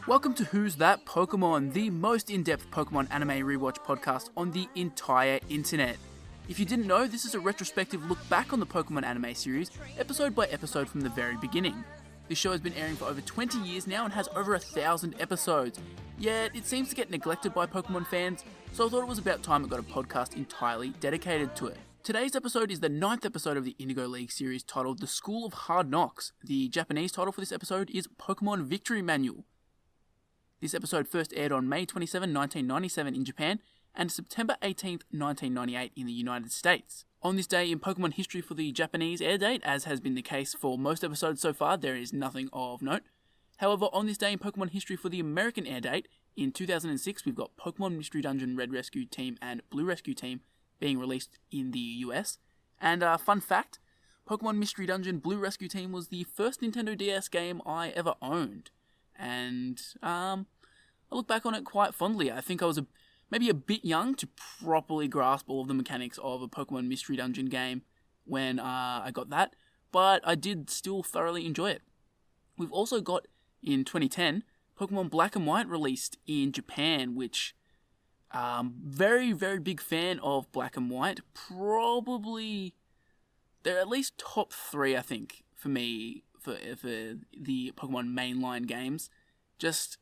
Welcome to Who's That Pokemon, the most in-depth Pokemon anime rewatch podcast on the entire internet. If you didn't know, this is a retrospective look back on the Pokemon anime series, episode by episode from the very beginning. This show has been airing for over 20 years now and has over 1,000 episodes, yet it seems to get neglected by Pokemon fans, so I thought it was about time it got a podcast entirely dedicated to it. Today's episode is the 9th episode of the Indigo League series titled The School of Hard Knocks. The Japanese title for this episode is Pokemon Victory Manual. This episode first aired on May 27, 1997 in Japan and September 18, 1998 in the United States. On this day in Pokemon history for the Japanese air date, as has been the case for most episodes so far, there is nothing of note. However, on this day in Pokemon history for the American air date, in 2006 we've got Pokemon Mystery Dungeon Red Rescue Team and Blue Rescue Team being released in the US. And fun fact, Pokemon Mystery Dungeon Blue Rescue Team was the first Nintendo DS game I ever owned. And I look back on it quite fondly. I think I was maybe a bit young to properly grasp all of the mechanics of a Pokemon Mystery Dungeon game when I got that, but I did still thoroughly enjoy it. We've also got, in 2010, Pokemon Black and White released in Japan, which very, very big fan of Black and White. Probably, they're at least top 3, I think, for me, for the Pokemon mainline games. Just,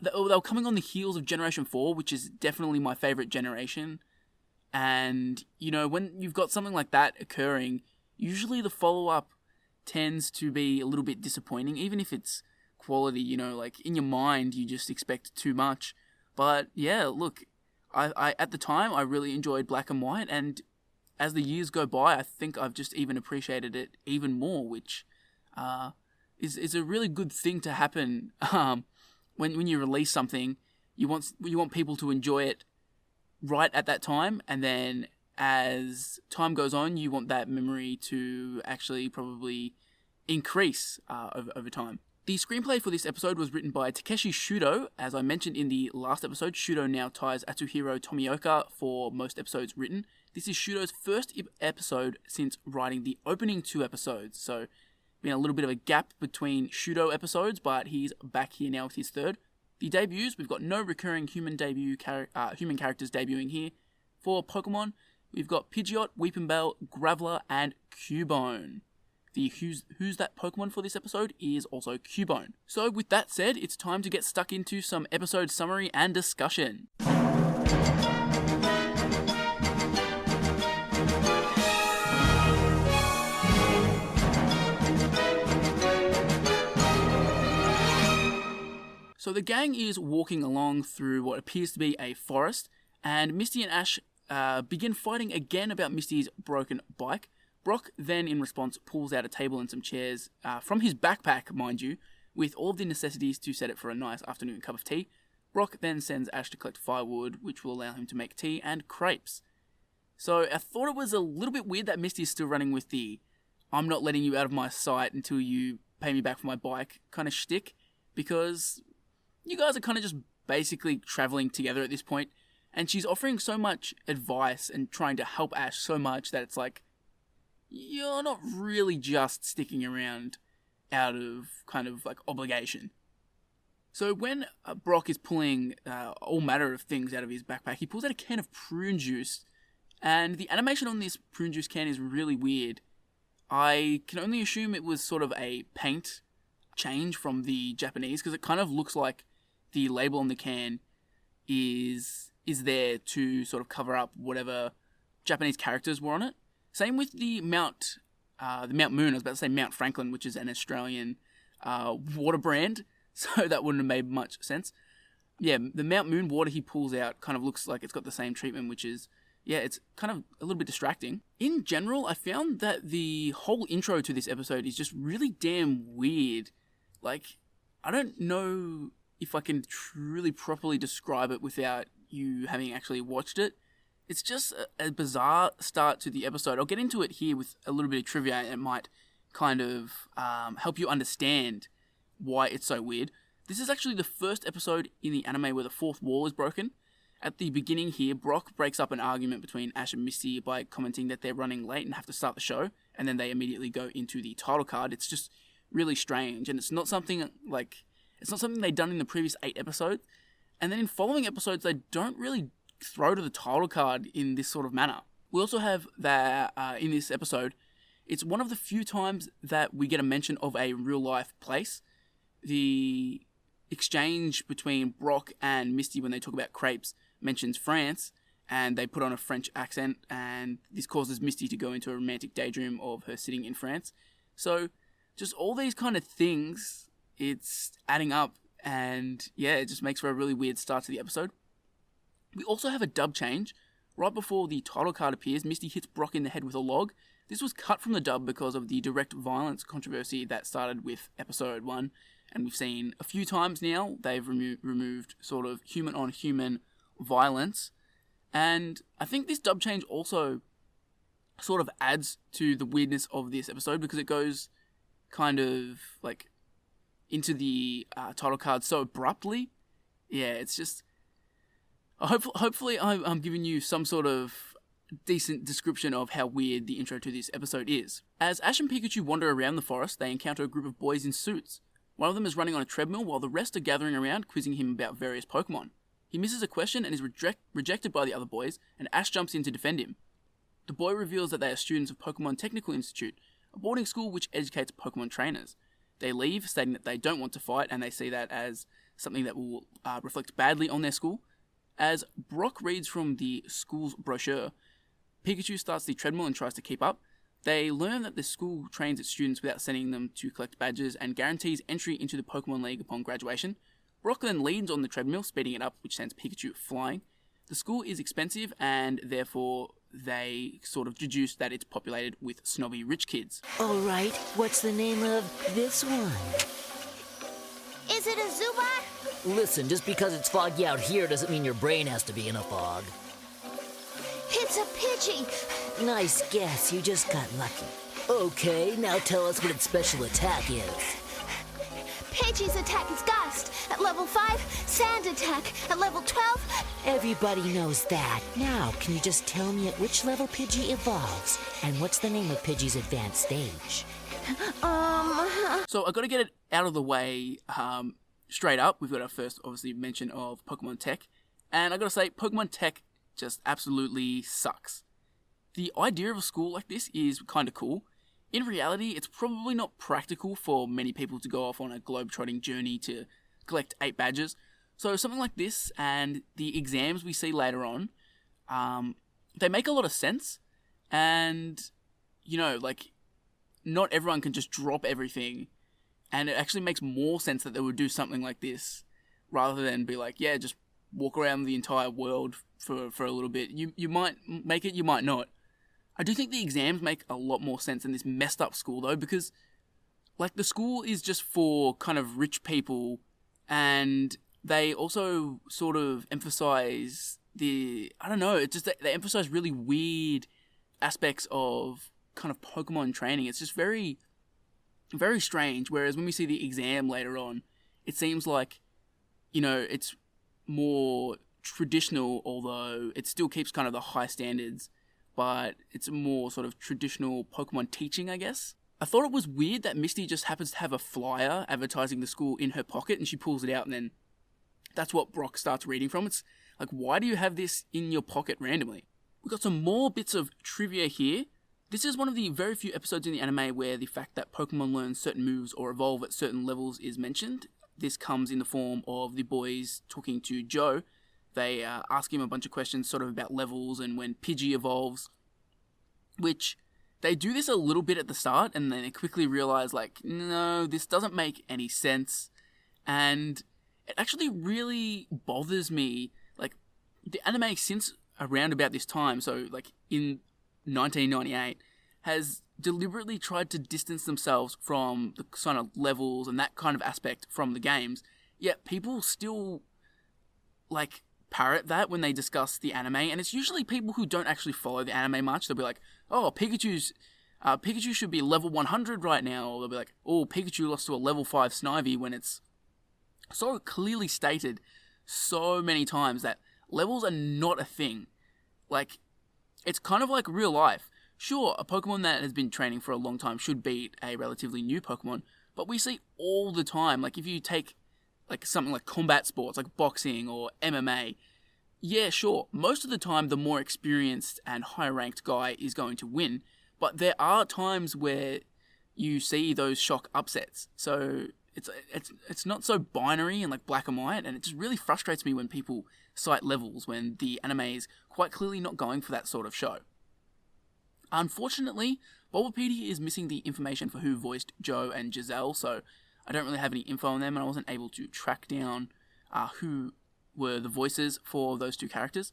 they were coming on the heels of Generation 4, which is definitely my favourite generation. And, you know, when you've got something like that occurring, usually the follow-up tends to be a little bit disappointing, even if it's quality, you know, like, in your mind, you just expect too much. But, yeah, look, I at the time, I really enjoyed Black and White, and as the years go by, I think I've just even appreciated it even more, which is a really good thing to happen. When you release something, you want people to enjoy it right at that time, and then as time goes on, you want that memory to actually probably increase over time. The screenplay for this episode was written by Takeshi Shudo. As I mentioned in the last episode, Shudo now ties Atsuhiro Tomioka for most episodes written. This is Shudo's first episode since writing the opening 2 episodes, so been a little bit of a gap between Shudo episodes, but he's back here now with his 3rd. The debuts, we've got no recurring human characters debuting here. For Pokemon, we've got Pidgeot, Weepinbell, Graveler, and Cubone. The Who's That Pokemon for this episode is also Cubone. So with that said, it's time to get stuck into some episode summary and discussion. So the gang is walking along through what appears to be a forest, and Misty and Ash begin fighting again about Misty's broken bike. Brock then, in response, pulls out a table and some chairs from his backpack, mind you, with all of the necessities to set it for a nice afternoon cup of tea. Brock then sends Ash to collect firewood, which will allow him to make tea and crepes. So I thought it was a little bit weird that Misty is still running with the "I'm not letting you out of my sight until you pay me back for my bike" kind of shtick, because you guys are kind of just basically traveling together at this point, and she's offering so much advice and trying to help Ash so much that it's like, you're not really just sticking around out of kind of like obligation. So when Brock is pulling all manner of things out of his backpack, he pulls out a can of prune juice, and the animation on this prune juice can is really weird. I can only assume it was sort of a paint change from the Japanese, because it kind of looks like the label on the can is there to sort of cover up whatever Japanese characters were on it. Same with the Mount Moon. I was about to say Mount Franklin, which is an Australian water brand, so that wouldn't have made much sense. Yeah, the Mount Moon water he pulls out kind of looks like it's got the same treatment, which is, yeah, it's kind of a little bit distracting. In general, I found that the whole intro to this episode is just really damn weird. Like, I don't know if I can truly properly describe it without you having actually watched it. It's just a bizarre start to the episode. I'll get into it here with a little bit of trivia, and it might kind of help you understand why it's so weird. This is actually the first episode in the anime where the fourth wall is broken. At the beginning here, Brock breaks up an argument between Ash and Misty by commenting that they're running late and have to start the show, and then they immediately go into the title card. It's just really strange, and it's not something like It's not something they'd done in the previous 8 episodes. And then in following episodes, they don't really throw to the title card in this sort of manner. We also have that in this episode, it's one of the few times that we get a mention of a real-life place. The exchange between Brock and Misty when they talk about crepes mentions France, and they put on a French accent, and this causes Misty to go into a romantic daydream of her sitting in France. So, just all these kind of things, it's adding up, and yeah, it just makes for a really weird start to the episode. We also have a dub change. Right before the title card appears, Misty hits Brock in the head with a log. This was cut from the dub because of the direct violence controversy that started with episode 1, and we've seen a few times now they've removed sort of human-on-human violence. And I think this dub change also sort of adds to the weirdness of this episode because it goes kind of like into the title card so abruptly. Yeah, it's just... Hopefully I'm giving you some sort of decent description of how weird the intro to this episode is. As Ash and Pikachu wander around the forest, they encounter a group of boys in suits. One of them is running on a treadmill while the rest are gathering around quizzing him about various Pokemon. He misses a question and is rejected by the other boys, and Ash jumps in to defend him. The boy reveals that they are students of Pokemon Technical Institute, a boarding school which educates Pokemon trainers. They leave, stating that they don't want to fight, and they see that as something that will reflect badly on their school. As Brock reads from the school's brochure, Pikachu starts the treadmill and tries to keep up. They learn that the school trains its students without sending them to collect badges and guarantees entry into the Pokemon League upon graduation. Brock then leans on the treadmill, speeding it up, which sends Pikachu flying. The school is expensive, and therefore they sort of deduce that it's populated with snobby rich kids. Alright, what's the name of this one? Is it a Zubat? Listen, just because it's foggy out here doesn't mean your brain has to be in a fog. It's a Pidgey. Nice guess, you just got lucky. Okay, now tell us what its special attack is. Pidgey's attack is Gust. At level 5, Sand attack. At level 12... Everybody knows that. Now, can you just tell me at which level Pidgey evolves? And what's the name of Pidgey's advanced stage? So I got to get it out of the way straight up. We've got our first, obviously, mention of Pokemon Tech. And I got to say, Pokemon Tech just absolutely sucks. The idea of a school like this is kind of cool. In reality, it's probably not practical for many people to go off on a globe-trotting journey to collect 8 badges. So something like this and the exams we see later on, they make a lot of sense. And, you know, like, not everyone can just drop everything. And it actually makes more sense that they would do something like this rather than be like, yeah, just walk around the entire world for a little bit. You might make it, you might not. I do think the exams make a lot more sense than this messed up school though, because like the school is just for kind of rich people, and they also sort of emphasize it's just that they emphasize really weird aspects of kind of Pokemon training. It's just very, very strange. Whereas when we see the exam later on, it seems like, you know, it's more traditional, although it still keeps kind of the high standards, but it's more sort of traditional Pokemon teaching, I guess. I thought it was weird that Misty just happens to have a flyer advertising the school in her pocket, and she pulls it out, and then that's what Brock starts reading from. It's like, why do you have this in your pocket randomly? We've got some more bits of trivia here. This is one of the very few episodes in the anime where the fact that Pokemon learn certain moves or evolve at certain levels is mentioned. This comes in the form of the boys talking to Jo. They ask him a bunch of questions sort of about levels and when Pidgey evolves, which they do this a little bit at the start, and then they quickly realize, like, no, this doesn't make any sense. And it actually really bothers me. Like, the anime since around about this time, so like in 1998, has deliberately tried to distance themselves from the kind of levels and that kind of aspect from the games, yet people still, like, parrot that when they discuss the anime, and it's usually people who don't actually follow the anime much. They'll be like, oh, Pikachu should be level 100 right now, or they'll be like, oh, Pikachu lost to a level 5 Snivy, when it's so clearly stated so many times that levels are not a thing. Like, it's kind of like real life. Sure, a Pokemon that has been training for a long time should beat a relatively new Pokemon, but we see all the time, like if you take like something like combat sports, like boxing or MMA, yeah, sure, most of the time the more experienced and higher-ranked guy is going to win, but there are times where you see those shock upsets. So it's not so binary and like black and white, and it just really frustrates me when people cite levels when the anime is quite clearly not going for that sort of show. Unfortunately, Bulbapedia is missing the information for who voiced Jo and Giselle, so I don't really have any info on them, and I wasn't able to track down who were the voices for those two characters.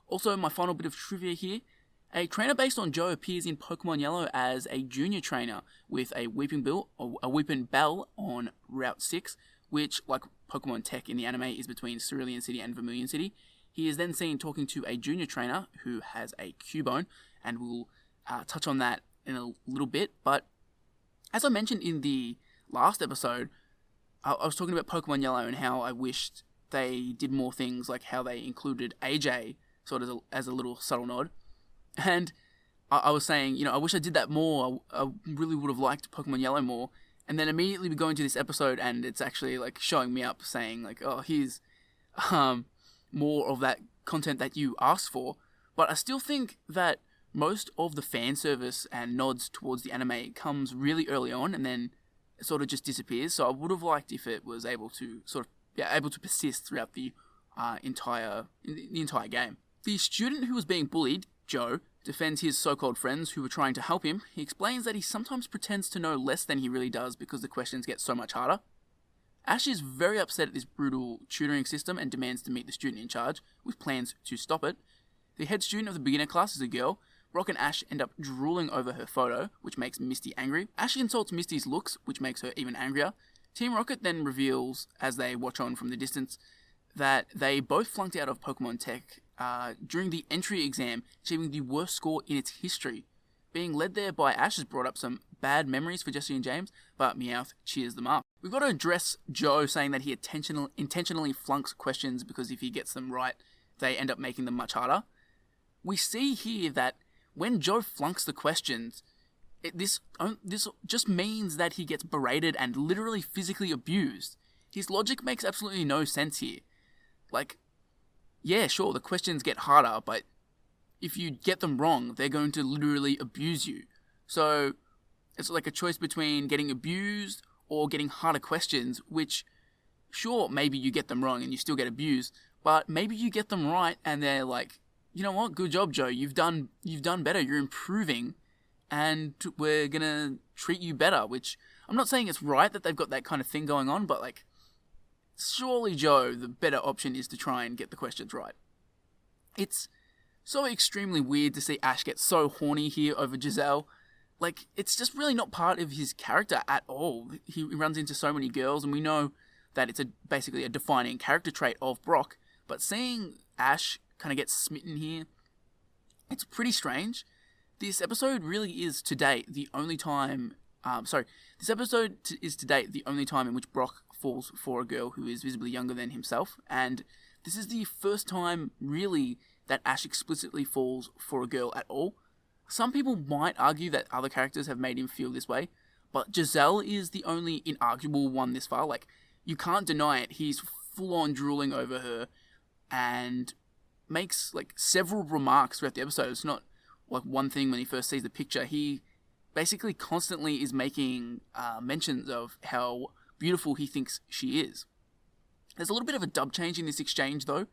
Also, my final bit of trivia here. A trainer based on Jo appears in Pokemon Yellow as a junior trainer with a Weeping Bell on Route 6, which, like Pokemon Tech in the anime, is between Cerulean City and Vermilion City. He is then seen talking to a junior trainer who has a Cubone, and we'll touch on that in a little bit. But as I mentioned in the last episode, I was talking about Pokemon Yellow and how I wished they did more things, like how they included AJ sort of as a little subtle nod. And I was saying, I wish I did that more. I really would have liked Pokemon Yellow more. And then immediately we go into this episode and it's actually like showing me up saying like, oh, here's more of that content that you asked for. But I still think that most of the fan service and nods towards the anime comes really early on and then it sort of just disappears. So I would have liked if it was able to able to persist throughout the entire game. The student who was being bullied, Jo, defends his so-called friends who were trying to help him. He explains that he sometimes pretends to know less than he really does because the questions get so much harder. Ash is very upset at this brutal tutoring system and demands to meet the student in charge, with plans to stop it. The head student of the beginner class is a girl. Brock and Ash end up drooling over her photo, which makes Misty angry. Ash insults Misty's looks, which makes her even angrier. Team Rocket then reveals, as they watch on from the distance, that they both flunked out of Pokemon Tech during the entry exam, achieving the worst score in its history. Being led there by Ash has brought up some bad memories for Jesse and James, but Meowth cheers them up. We've got to address Jo saying that he intentionally flunks questions because if he gets them right, they end up making them much harder. We see here that when Jo flunks the questions, this just means that he gets berated and literally physically abused. His logic makes absolutely no sense here. Like, yeah, sure, the questions get harder, but if you get them wrong, they're going to literally abuse you. So it's like a choice between getting abused or getting harder questions, which, sure, maybe you get them wrong and you still get abused, but maybe you get them right and they're like, you know what, good job, Jo, you've done better, you're improving, and we're gonna treat you better, which I'm not saying it's right that they've got that kind of thing going on, but like, surely, Jo, the better option is to try and get the questions right. It's so extremely weird to see Ash get so horny here over Giselle. Like, it's just really not part of his character at all. He runs into so many girls, and we know that it's basically a defining character trait of Brock, but seeing Ash kind of get smitten here, it's pretty strange. This episode really is to date the only time... This episode is to date the only time in which Brock falls for a girl who is visibly younger than himself, and this is the first time, really, that Ash explicitly falls for a girl at all. Some people might argue that other characters have made him feel this way, but Giselle is the only inarguable one this far. Like, you can't deny it, he's full-on drooling over her, and makes, like, several remarks throughout the episode. It's not, like, one thing when he first sees the picture. He basically constantly is making mentions of how beautiful he thinks she is. There's a little bit of a dub change in this exchange, though.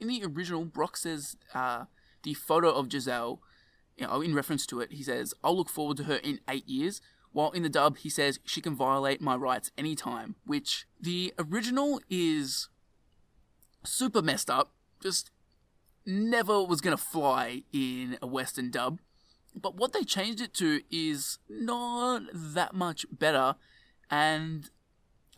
In the original, Brock says the photo of Giselle, in reference to it, he says, "I'll look forward to her in 8 years," while in the dub, he says, "She can violate my rights anytime," which the original is super messed up, just never was going to fly in a Western dub. But what they changed it to is not that much better, and,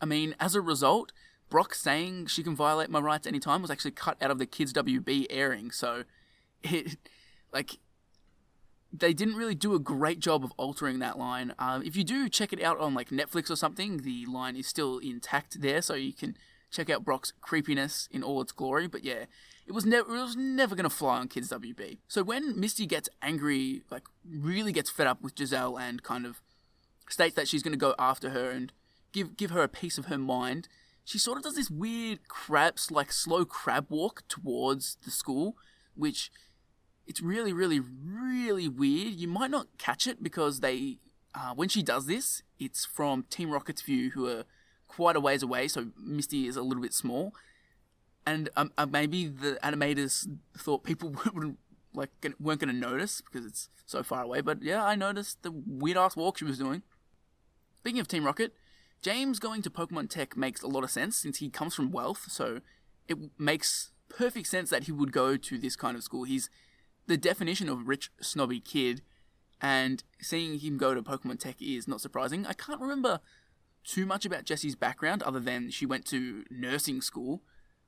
I mean, as a result, Brock saying she can violate my rights anytime was actually cut out of the Kids WB airing, so they didn't really do a great job of altering that line. If you do check it out on like Netflix or something, the line is still intact there, so you can check out Brock's creepiness in all its glory, but yeah, it was never going to fly on Kids WB. So when Misty gets angry, like really gets fed up with Giselle and kind of states that she's going to go after her and give her a piece of her mind, she sort of does this weird slow crab walk towards the school, which it's really, really, really weird. You might not catch it because when she does this, it's from Team Rocket's view, who are quite a ways away, so Misty is a little bit small. And maybe the animators thought people weren't going to notice because it's so far away. But yeah, I noticed the weird-ass walk she was doing. Speaking of Team Rocket, James going to Pokemon Tech makes a lot of sense since he comes from wealth, so it makes perfect sense that he would go to this kind of school. He's the definition of rich, snobby kid, and seeing him go to Pokemon Tech is not surprising. I can't remember too much about Jessie's background other than she went to nursing school,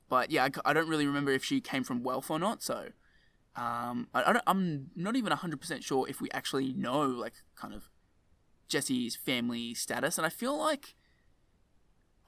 but yeah, I don't really remember if she came from wealth or not, so I'm not even 100% sure if we actually know, kind of Jessie's family status, and I feel like,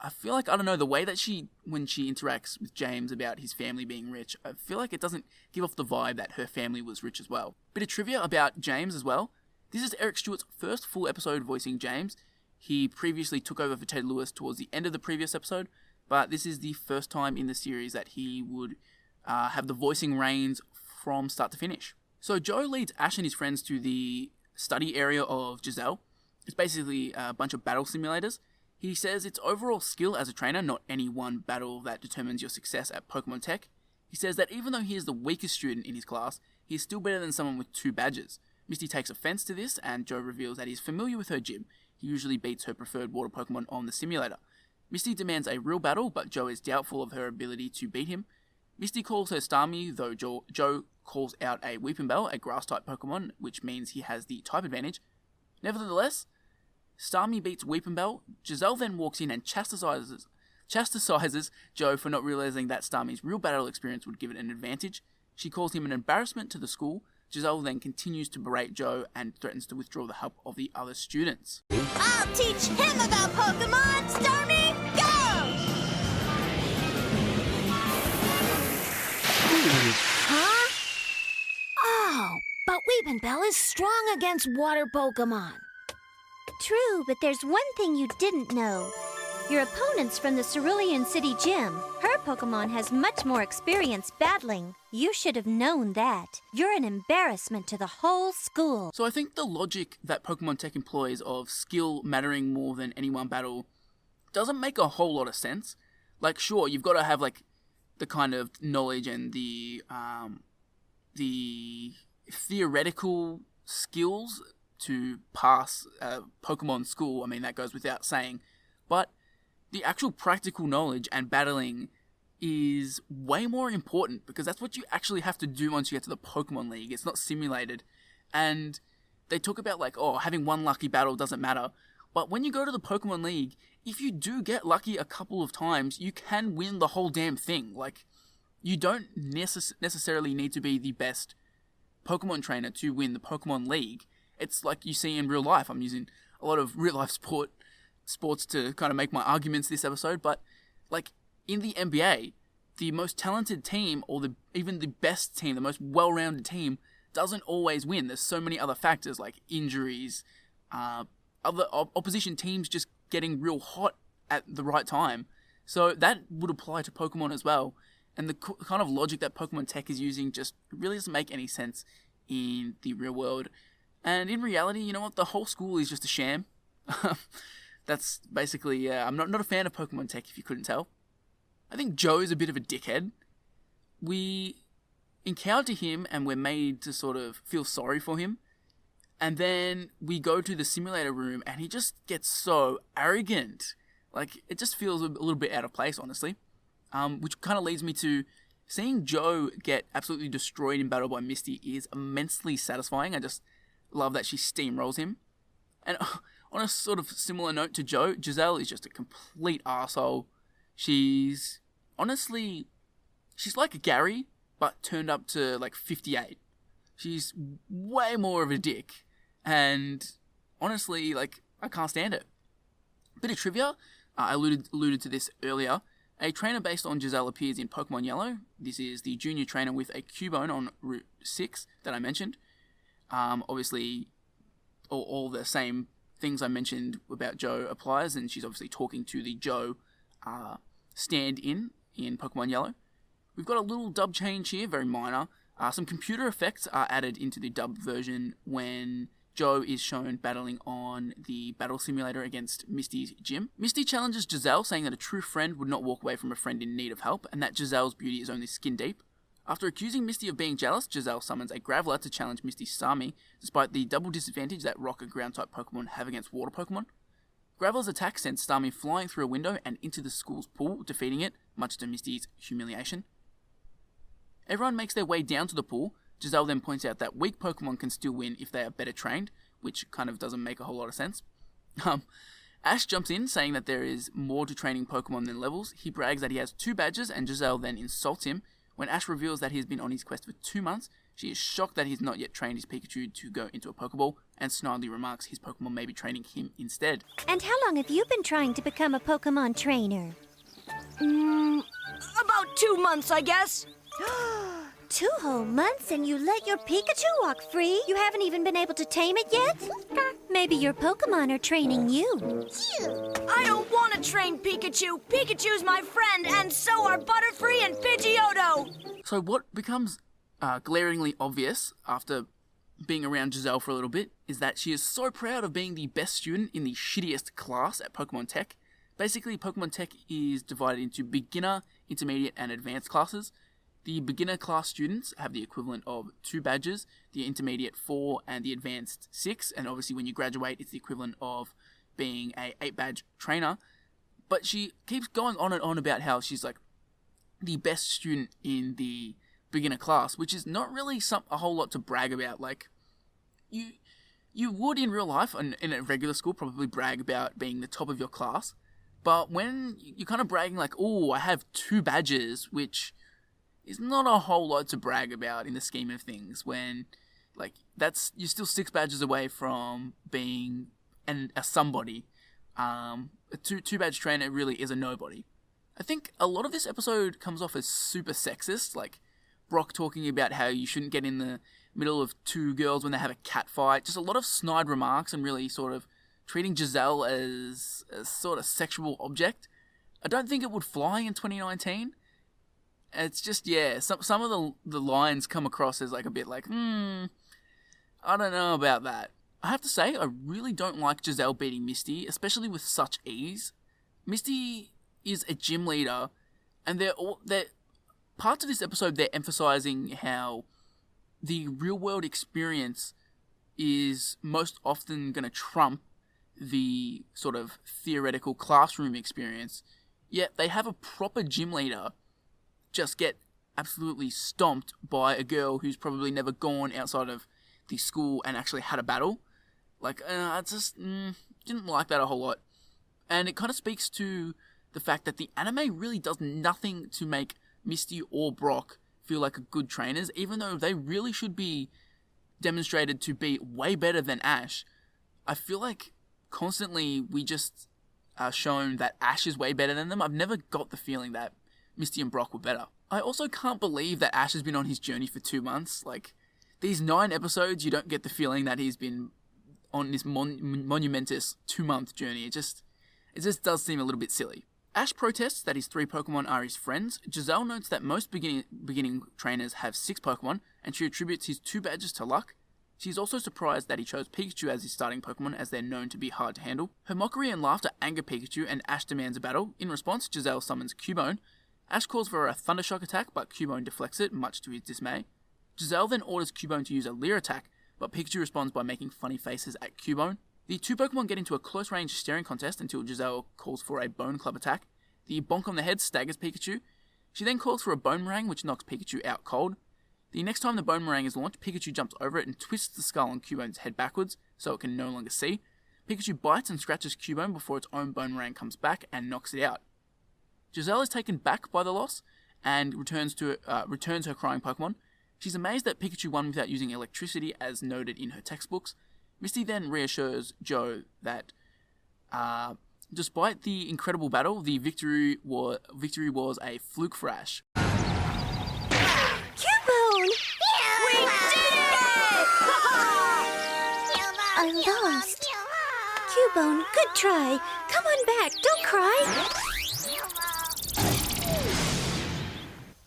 I don't know, the way that when she interacts with James about his family being rich, I feel like it doesn't give off the vibe that her family was rich as well. Bit of trivia about James as well. This is Eric Stewart's first full episode voicing James. He previously took over for Ted Lewis towards the end of the previous episode, but this is the first time in the series that he would have the voicing reins from start to finish. So Jo leads Ash and his friends to the study area of Giselle. It's basically a bunch of battle simulators. He says it's overall skill as a trainer, not any one battle that determines your success at Pokemon Tech. He says that even though he is the weakest student in his class, he is still better than someone with 2 badges. Misty takes offense to this, and Jo reveals that he's familiar with her gym. He usually beats her preferred water Pokemon on the simulator. Misty demands a real battle, but Jo is doubtful of her ability to beat him. Misty calls her Starmie, though Jo calls out a Weepinbell, a grass-type Pokemon, which means he has the type advantage. Nevertheless, Starmie beats Weepinbell. Giselle then walks in and chastises Jo for not realizing that Starmie's real battle experience would give it an advantage. She calls him an embarrassment to the school. Giselle then continues to berate Jo and threatens to withdraw the help of the other students. I'll teach him about Pokemon! Starmie, go! Huh? Oh, but Weepinbell is strong against water Pokemon. True, but there's one thing you didn't know. Your opponent's from the Cerulean City Gym. Her Pokemon has much more experience battling. You should have known that. You're an embarrassment to the whole school. So I think the logic that Pokemon Tech employs of skill mattering more than any one battle doesn't make a whole lot of sense. Sure, you've got to have, the kind of knowledge and the theoretical skills to pass Pokemon school. I mean, that goes without saying. But the actual practical knowledge and battling is way more important because that's what you actually have to do once you get to the Pokemon League. It's not simulated. And they talk about having one lucky battle doesn't matter. But when you go to the Pokemon League, if you do get lucky a couple of times, you can win the whole damn thing. You don't necessarily need to be the best Pokemon trainer to win the Pokemon League. It's like you see in real life. I'm using a lot of real life sports to kind of make my arguments this episode, but in the NBA, the most talented team or even the best team, the most well-rounded team doesn't always win. There's so many other factors like injuries, other opposition teams just getting real hot at the right time. So that would apply to Pokemon as well. And the kind of logic that Pokemon Tech is using just really doesn't make any sense in the real world. And in reality, you know what? The whole school is just a sham. That's basically, I'm not a fan of Pokemon Tech, if you couldn't tell. I think Joe's a bit of a dickhead. We encounter him and we're made to sort of feel sorry for him. And then we go to the simulator room and he just gets so arrogant. It just feels a little bit out of place, honestly. Which kind of leads me to seeing Jo get absolutely destroyed in battle by Misty is immensely satisfying. I just love that she steamrolls him. And on a sort of similar note to Jo, Giselle is just a complete arsehole. She's like Gary, but turned up to 58. She's way more of a dick. And honestly, I can't stand it. Bit of trivia, I alluded to this earlier. A trainer based on Giselle appears in Pokemon Yellow. This is the junior trainer with a Cubone on Route 6 that I mentioned. Obviously, all the same things I mentioned about Jo applies, and she's obviously talking to the Jo stand-in Pokemon Yellow. We've got a little dub change here, very minor. Some computer effects are added into the dub version when Jo is shown battling on the battle simulator against Misty's gym. Misty challenges Giselle, saying that a true friend would not walk away from a friend in need of help, and that Giselle's beauty is only skin deep. After accusing Misty of being jealous, Giselle summons a Graveler to challenge Misty's Starmie, despite the double disadvantage that Rock and Ground-type Pokemon have against Water Pokemon. Graveler's attack sends Starmie flying through a window and into the school's pool, defeating it, much to Misty's humiliation. Everyone makes their way down to the pool. Giselle then points out that weak Pokemon can still win if they are better trained, which kind of doesn't make a whole lot of sense. Ash jumps in, saying that there is more to training Pokemon than levels. He brags that he has 2 badges, and Giselle then insults him. When Ash reveals that he has been on his quest for 2 months, she is shocked that he's not yet trained his Pikachu to go into a Pokeball, and snidely remarks his Pokemon may be training him instead. And how long have you been trying to become a Pokemon trainer? About 2 months, I guess. 2 whole months and you let your Pikachu walk free? You haven't even been able to tame it yet? Maybe your Pokemon are training you. I don't want to train Pikachu. Pikachu's my friend, and so are Butterfree and Pidgeotto. So what becomes glaringly obvious after being around Giselle for a little bit is that she is so proud of being the best student in the shittiest class at Pokemon Tech. Basically, Pokemon Tech is divided into beginner, intermediate, and advanced classes. The beginner class students have the equivalent of 2 badges, the intermediate 4, and the advanced 6, and obviously when you graduate it's the equivalent of being a 8-badge trainer. But she keeps going on and on about how she's like the best student in the beginner class, which is not really a whole lot to brag about. Like, you would in real life, and in a regular school, probably brag about being the top of your class, but when you're kind of bragging like, oh, I have 2 badges, which is not a whole lot to brag about in the scheme of things, when like you're still 6 badges away from being a somebody. A 2-badge trainer really is a nobody. I think a lot of this episode comes off as super sexist, like Brock talking about how you shouldn't get in the middle of 2 girls when they have a cat fight. Just a lot of snide remarks and really sort of treating Giselle as a sort of sexual object. I don't think it would fly in 2019. It's just, yeah, some of the lines come across as like a bit like, I don't know about that. I have to say, I really don't like Giselle beating Misty, especially with such ease. Misty is a gym leader, and they're parts of this episode, they're emphasizing how the real world experience is most often going to trump the sort of theoretical classroom experience, yet they have a proper gym leader just get absolutely stomped by a girl who's probably never gone outside of the school and actually had a battle. Like, I just didn't like that a whole lot. And it kind of speaks to the fact that the anime really does nothing to make Misty or Brock feel like good trainers, even though they really should be demonstrated to be way better than Ash. I feel like constantly we just are shown that Ash is way better than them. I've never got the feeling that Misty and Brock were better. I also can't believe that Ash has been on his journey for 2 months. Like, these 9 episodes, you don't get the feeling that he's been on this monumentous 2-month journey. It just does seem a little bit silly. Ash protests that his 3 Pokemon are his friends. Giselle notes that most beginning trainers have 6 Pokemon, and she attributes his 2 badges to luck. She's also surprised that he chose Pikachu as his starting Pokemon, as they're known to be hard to handle. Her mockery and laughter anger Pikachu, and Ash demands a battle. In response, Giselle summons Cubone. Ash calls for a Thundershock attack, but Cubone deflects it, much to his dismay. Giselle then orders Cubone to use a Leer attack, but Pikachu responds by making funny faces at Cubone. The 2 Pokemon get into a close-range staring contest until Giselle calls for a Bone Club attack. The bonk on the head staggers Pikachu. She then calls for a Boomerang, which knocks Pikachu out cold. The next time the Boomerang is launched, Pikachu jumps over it and twists the skull on Cubone's head backwards, so it can no longer see. Pikachu bites and scratches Cubone before its own Boomerang comes back and knocks it out. Giselle is taken back by the loss and returns her crying Pokemon. She's amazed that Pikachu won without using electricity, as noted in her textbooks. Misty then reassures Jo that despite the incredible battle, the victory was a fluke for Ash. Cubone! We did it! I lost. Cubone, good try. Come on back, don't cry.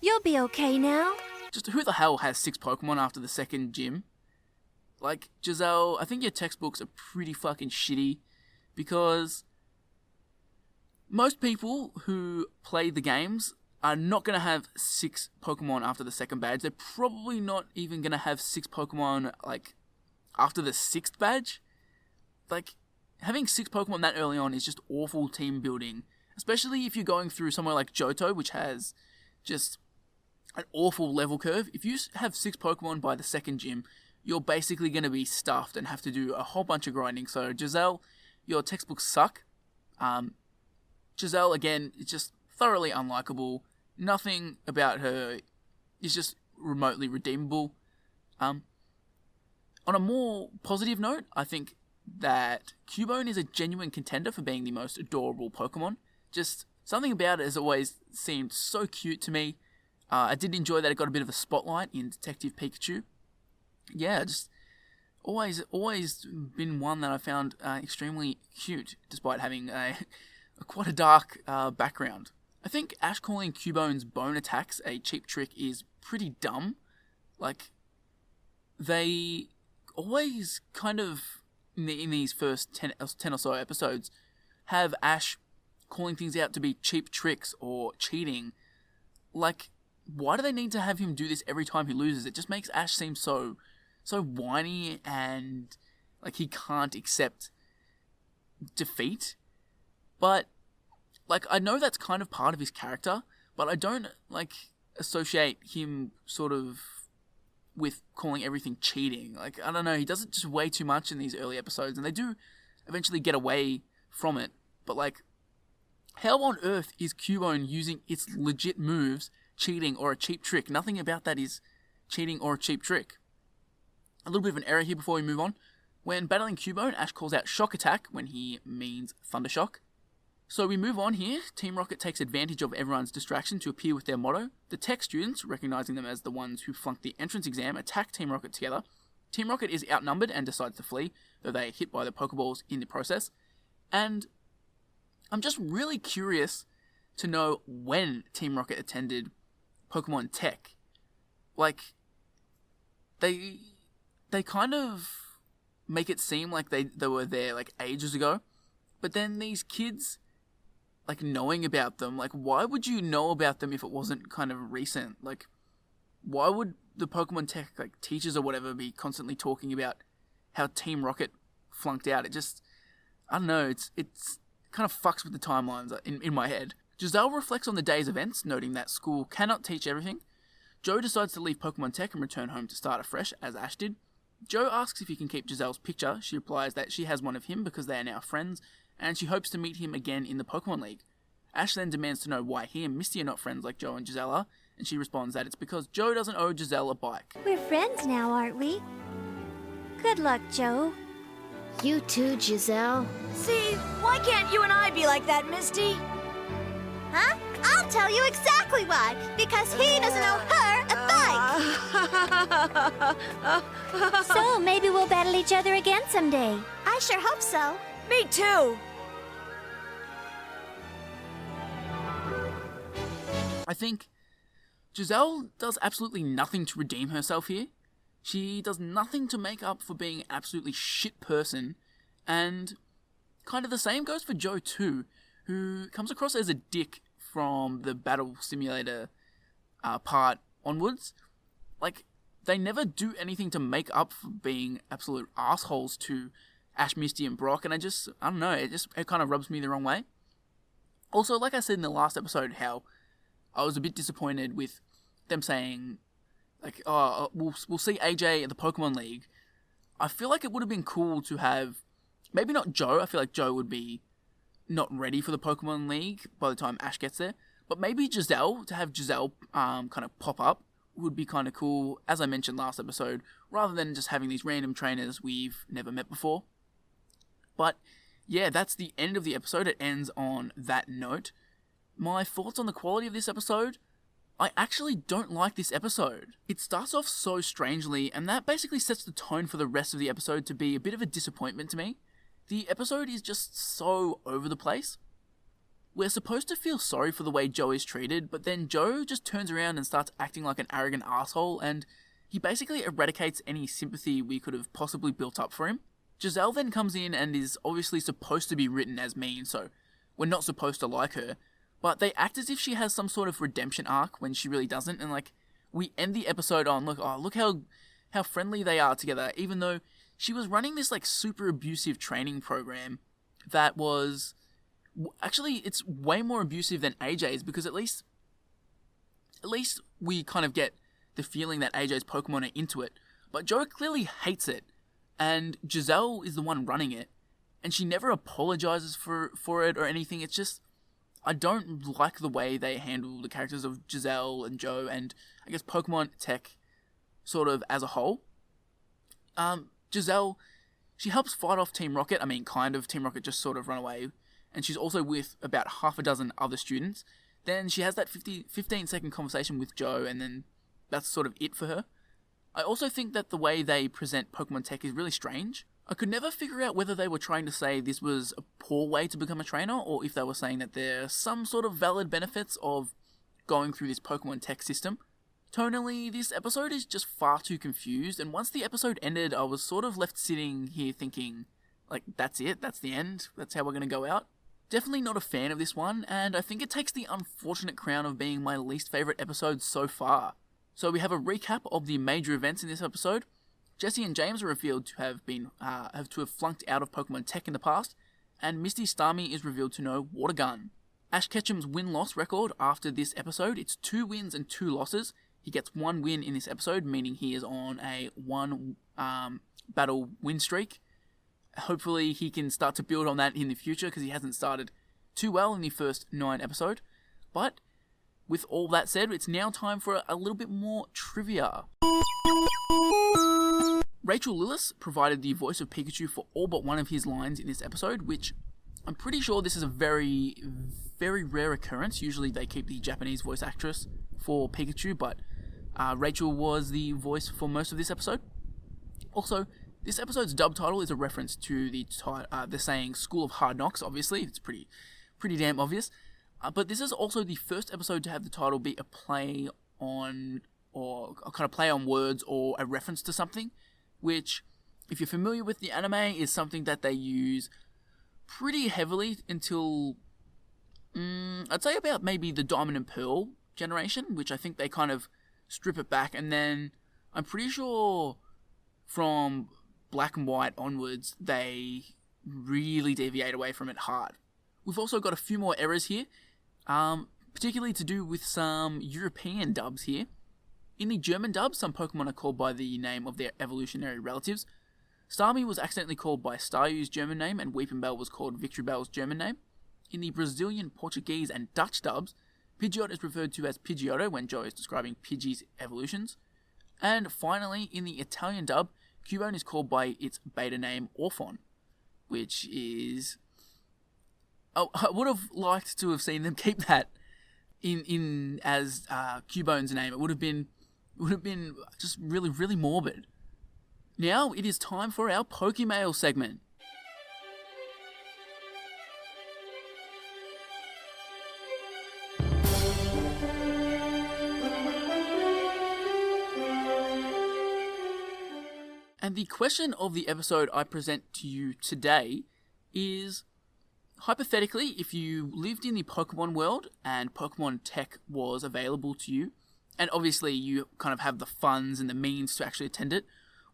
You'll be okay now. Just who the hell has 6 Pokemon after the second gym? Like, Giselle, I think your textbooks are pretty fucking shitty because most people who play the games are not going to have 6 Pokemon after the second badge. They're probably not even going to have 6 Pokemon, like, after the 6th badge. Like, having 6 Pokemon that early on is just awful team building. Especially if you're going through somewhere like Johto, which has just an awful level curve. If you have 6 Pokemon by the second gym, you're basically going to be stuffed and have to do a whole bunch of grinding. So, Giselle, your textbooks suck. Giselle, again, is just thoroughly unlikable. Nothing about her is just remotely redeemable. On a more positive note, I think that Cubone is a genuine contender for being the most adorable Pokemon. Just something about it has always seemed so cute to me. I did enjoy that it got a bit of a spotlight in Detective Pikachu. Yeah, just always been one that I found extremely cute, despite having quite a dark background. I think Ash calling Cubone's bone attacks a cheap trick is pretty dumb. Like, they always kind of, in these first 10 or so episodes, have Ash calling things out to be cheap tricks or cheating. Like, why do they need to have him do this every time he loses? It just makes Ash seem so whiny and like he can't accept defeat. But, like, I know that's kind of part of his character, but I don't, like, associate him sort of with calling everything cheating. Like, I don't know, he does it just way too much in these early episodes, and they do eventually get away from it. But, like, how on earth is Cubone using its legit moves cheating or a cheap trick? Nothing about that is cheating or a cheap trick. A little bit of an error here before we move on. When battling Cubone, Ash calls out Shock Attack when he means Thunder Shock. So we move on here. Team Rocket takes advantage of everyone's distraction to appear with their motto. The tech students, recognizing them as the ones who flunked the entrance exam, attack Team Rocket together. Team Rocket is outnumbered and decides to flee, though they are hit by the Pokeballs in the process. And I'm just really curious to know when Team Rocket attended Pokemon Tech. Like, they kind of make it seem like they were there, like, ages ago. But then these kids, like, knowing about them, like, why would you know about them if it wasn't kind of recent? Like, why would the Pokemon Tech, like, teachers or whatever be constantly talking about how Team Rocket flunked out? It just, I don't know, it's kind of fucks with the timelines in my head. Giselle reflects on the day's events, noting that school cannot teach everything. Jo decides to leave Pokemon Tech and return home to start afresh, as Ash did. Jo asks if he can keep Giselle's picture. She replies that she has one of him because they are now friends, and she hopes to meet him again in the Pokemon League. Ash then demands to know why he and Misty are not friends like Jo and Giselle are, and she responds that it's because Jo doesn't owe Giselle a bike. We're friends now, aren't we? Good luck, Jo. You too, Giselle. See, why can't you and I be like that, Misty? Huh? I'll tell you exactly why. Because he doesn't owe her a bike. So maybe we'll battle each other again someday. I sure hope so. Me too. I think Giselle does absolutely nothing to redeem herself here. She does nothing to make up for being an absolutely shit person, and kind of the same goes for Jo too, who comes across as a dick from the Battle Simulator part onwards. Like, they never do anything to make up for being absolute assholes to Ash, Misty, and Brock, and I don't know, it kind of rubs me the wrong way. Also, like I said in the last episode, how I was a bit disappointed with them saying, like, oh, we'll see AJ at the Pokemon League. I feel like it would have been cool to have, maybe not Jo, I feel like Jo would be not ready for the Pokemon League by the time Ash gets there, but maybe Giselle, to have Giselle kind of pop up would be kind of cool, as I mentioned last episode, rather than just having these random trainers we've never met before. But yeah, that's the end of the episode. It ends on that note. My thoughts on the quality of this episode? I actually don't like this episode. It starts off so strangely, and that basically sets the tone for the rest of the episode to be a bit of a disappointment to me. The episode is just so over the place. We're supposed to feel sorry for the way Jo is treated, but then Jo just turns around and starts acting like an arrogant asshole, and he basically eradicates any sympathy we could have possibly built up for him. Giselle then comes in and is obviously supposed to be written as mean, so we're not supposed to like her, but they act as if she has some sort of redemption arc when she really doesn't, and we end the episode on, look how friendly they are together, even though she was running this super abusive training program that was... Actually, it's way more abusive than AJ's, because at least we kind of get the feeling that AJ's Pokemon are into it. But Jo clearly hates it, and Giselle is the one running it, and she never apologizes for it or anything. It's just, I don't like the way they handle the characters of Giselle and Jo, and I guess Pokemon tech sort of as a whole. Giselle, she helps fight off Team Rocket. I mean, kind of. Team Rocket just sort of run away. And she's also with about half a dozen other students. Then she has that 15-second conversation with Jo, and then that's sort of it for her. I also think that the way they present Pokemon tech is really strange. I could never figure out whether they were trying to say this was a poor way to become a trainer, or if they were saying that there are some sort of valid benefits of going through this Pokemon tech system. Tonally, this episode is just far too confused, and once the episode ended, I was sort of left sitting here thinking, that's it, that's the end, that's how we're going to go out. Definitely not a fan of this one, and I think it takes the unfortunate crown of being my least favourite episode so far. So we have a recap of the major events in this episode. Jessie and James are revealed to have flunked out of Pokemon Tech in the past, and Misty Starmie is revealed to know Water Gun. Ash Ketchum's win-loss record after this episode, it's 2 wins and 2 losses. He gets 1 win in this episode, meaning he is on a 1 battle win streak. Hopefully he can start to build on that in the future, because he hasn't started too well in the first 9 episodes. But with all that said, it's now time for a little bit more trivia. Rachel Lillis provided the voice of Pikachu for all but one of his lines in this episode, which I'm pretty sure this is a very, very rare occurrence. Usually they keep the Japanese voice actress for Pikachu, but Rachel was the voice for most of this episode. Also, this episode's dub title is a reference to the saying "School of Hard Knocks." Obviously, it's pretty damn obvious. But this is also the first episode to have the title be a play on, or a kind of play on words, or a reference to something, which, if you're familiar with the anime, is something that they use pretty heavily until I'd say about maybe the Diamond and Pearl generation, which I think they kind of strip it back, and then I'm pretty sure from Black and White onwards, they really deviate away from it hard. We've also got a few more errors here, particularly to do with some European dubs here. In the German dub, some Pokemon are called by the name of their evolutionary relatives. Starmie was accidentally called by Staryu's German name, and Weepinbell was called Victreebel's German name. In the Brazilian, Portuguese, and Dutch dubs, Pidgeot is referred to as Pidgeotto when Jo is describing Pidgey's evolutions. And finally, in the Italian dub, Cubone is called by its beta name Orphon, which is... Oh, I would have liked to have seen them keep that in as Cubone's name. It would have been just really, really morbid. Now it is time for our Pokemail segment. And the question of the episode I present to you today is, hypothetically, if you lived in the Pokemon world and Pokemon tech was available to you, and obviously you kind of have the funds and the means to actually attend it,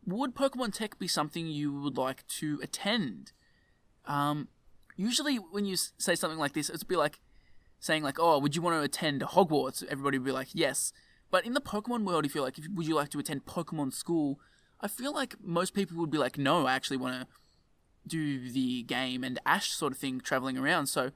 would Pokemon tech be something you would like to attend? Usually when you say something like this, it'd be like saying oh, would you want to attend Hogwarts? Everybody would be like, yes. But in the Pokemon world, if you're like, would you like to attend Pokemon school? I feel like most people would be like, no, I actually want to do the game and Ash sort of thing traveling around. So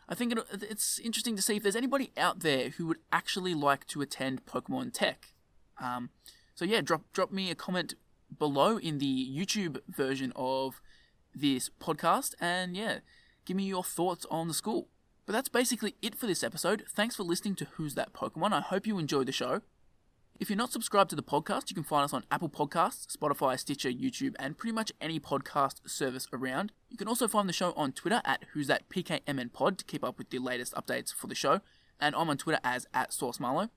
I think it's interesting to see if there's anybody out there who would actually like to attend Pokemon Tech. So yeah, drop me a comment below in the YouTube version of this podcast, and yeah, give me your thoughts on the school. But that's basically it for this episode. Thanks for listening to Who's That Pokemon. I hope you enjoyed the show. If you're not subscribed to the podcast, you can find us on Apple Podcasts, Spotify, Stitcher, YouTube, and pretty much any podcast service around. You can also find the show on Twitter at Who's That PKMN Pod to keep up with the latest updates for the show, and I'm on Twitter as @SauceMarlow.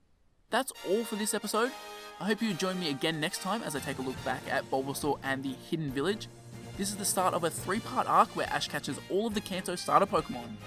That's all for this episode. I hope you join me again next time as I take a look back at Bulbasaur and the Hidden Village. This is the start of a 3-part arc where Ash catches all of the Kanto starter Pokemon.